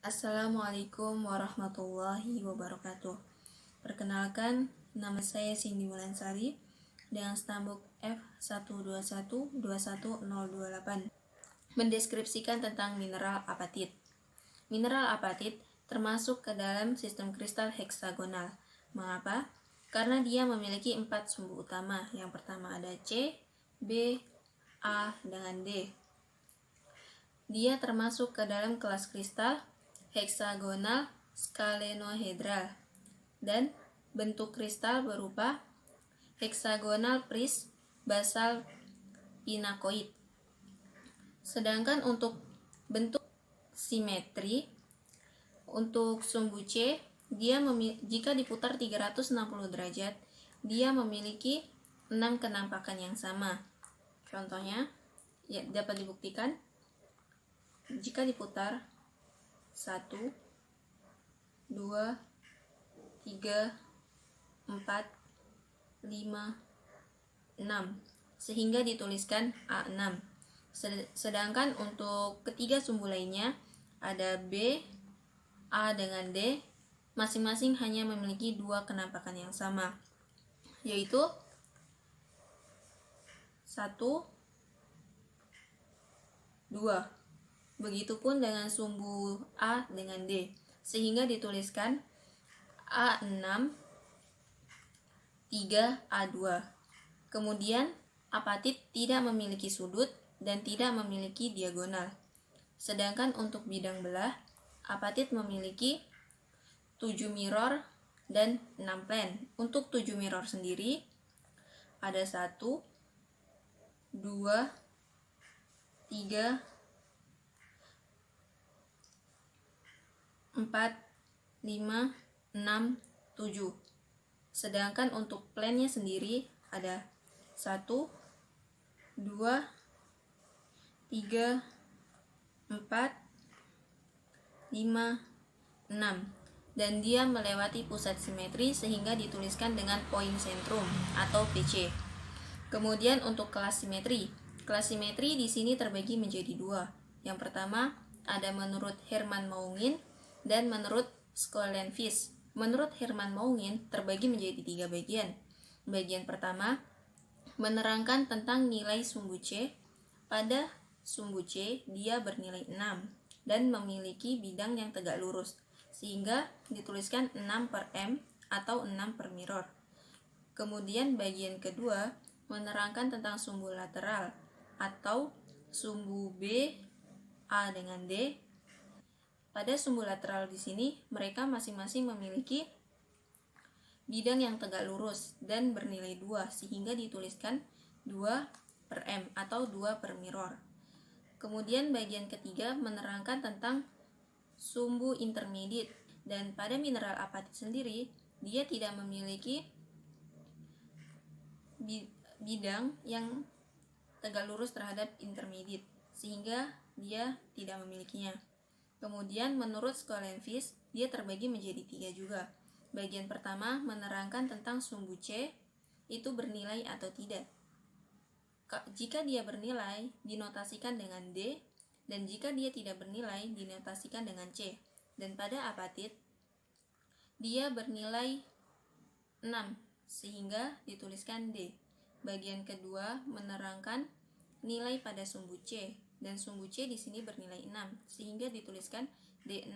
Assalamualaikum warahmatullahi wabarakatuh. Perkenalkan, nama saya Cindy Mulansari dengan stambuk F121-21028. Mendeskripsikan tentang mineral apatit. Mineral apatit termasuk ke dalam sistem kristal heksagonal. Mengapa? Karena dia memiliki 4 sumbu utama. Yang pertama ada C, B, A, dengan D. Dia termasuk ke dalam kelas kristal heksagonal skalenohedral dan bentuk kristal berupa heksagonal prism basal pinakoid. Sedangkan untuk bentuk simetri, untuk sumbu C, jika diputar 360 derajat, dia memiliki 6 kenampakan yang sama. Contohnya, dapat dibuktikan jika diputar 1, 2, 3, 4, 5, 6 sehingga dituliskan A6. Sedangkan untuk ketiga sumbu lainnya ada B, A dengan D, masing-masing hanya memiliki 2 kenampakan yang sama, yaitu 1, 2. Begitupun dengan sumbu A dengan D, sehingga dituliskan A6, 3, A2. Kemudian, apatit tidak memiliki sudut dan tidak memiliki diagonal. Sedangkan untuk bidang belah, apatit memiliki 7 mirror dan 6 plane. Untuk 7 mirror sendiri, ada 1, 2, 3, 4, 5, 6, 7. Sedangkan untuk plane-nya sendiri ada 1, 2, 3, 4, 5, 6. Dan dia melewati pusat simetri sehingga dituliskan dengan poin sentrum atau PC. Kemudian untuk kelas simetri. Kelas simetri di sini terbagi menjadi 2. Yang pertama ada menurut Hermann Maungin dan menurut Schoenfield. Menurut Hermann Maungin terbagi menjadi 3 bagian. Bagian pertama menerangkan tentang nilai sumbu C. Pada sumbu C dia bernilai 6 dan memiliki bidang yang tegak lurus, sehingga dituliskan 6 per M atau 6 per mirror. Kemudian bagian kedua menerangkan tentang sumbu lateral atau sumbu B, A dengan D. Pada sumbu lateral di sini, mereka masing-masing memiliki bidang yang tegak lurus dan bernilai 2, sehingga dituliskan 2 per M atau 2 per mirror. Kemudian bagian ketiga menerangkan tentang sumbu intermediate, dan pada mineral apatit sendiri, dia tidak memiliki bidang yang tegak lurus terhadap intermediate, sehingga dia tidak memilikinya. Kemudian menurut Schoenfield, dia terbagi menjadi 3 juga. Bagian pertama menerangkan tentang sumbu C itu bernilai atau tidak. Jika dia bernilai, dinotasikan dengan D, dan jika dia tidak bernilai, dinotasikan dengan C. Dan pada apatit, dia bernilai 6, sehingga dituliskan D. Bagian kedua menerangkan nilai pada sumbu C, dan sumbu C di sini bernilai 6, sehingga dituliskan D6.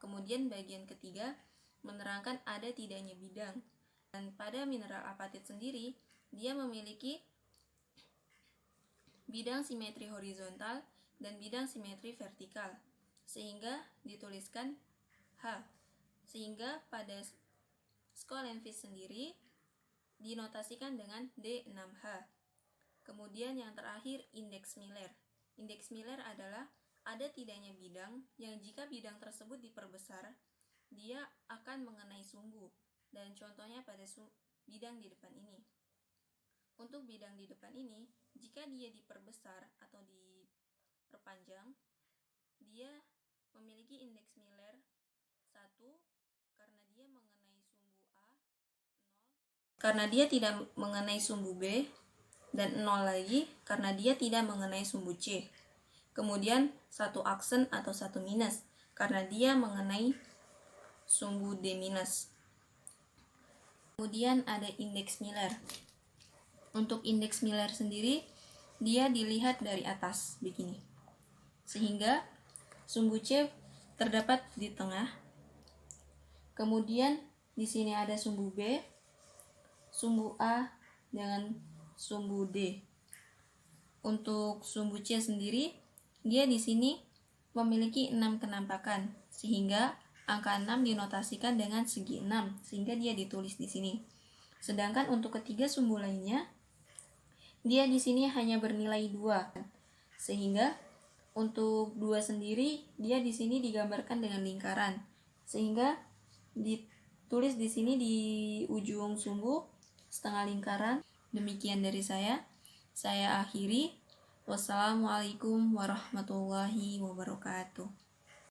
Kemudian bagian ketiga menerangkan ada tidaknya bidang. Dan pada mineral apatit sendiri, dia memiliki bidang simetri horizontal dan bidang simetri vertikal, sehingga dituliskan H. Sehingga pada Schoenfield sendiri dinotasikan dengan D6H. Kemudian yang terakhir indeks Miller. Indeks Miller adalah ada tidaknya bidang yang jika bidang tersebut diperbesar, dia akan mengenai sumbu. Dan contohnya pada bidang di depan ini. Untuk bidang di depan ini, jika dia diperbesar atau diperpanjang, dia memiliki indeks Miller 1 karena dia mengenai sumbu A, 0 karena dia tidak mengenai sumbu B, dan 0 lagi karena dia tidak mengenai sumbu C. Kemudian 1 aksen atau 1 minus karena dia mengenai sumbu D-. Kemudian ada indeks Miller. Untuk indeks Miller sendiri, dia dilihat dari atas begini. Sehingga sumbu C terdapat di tengah. Kemudian di sini ada sumbu B, sumbu A dengan sumbu D. Untuk sumbu C sendiri, dia di sini memiliki 6 kenampakan, sehingga angka 6 dinotasikan dengan segi 6, sehingga dia ditulis di sini. Sedangkan untuk ketiga sumbu lainnya, dia di sini hanya bernilai 2, sehingga untuk 2 sendiri dia di sini digambarkan dengan lingkaran, sehingga ditulis di sini di ujung sumbu setengah lingkaran. Demikian dari saya akhiri. Wassalamualaikum warahmatullahi wabarakatuh.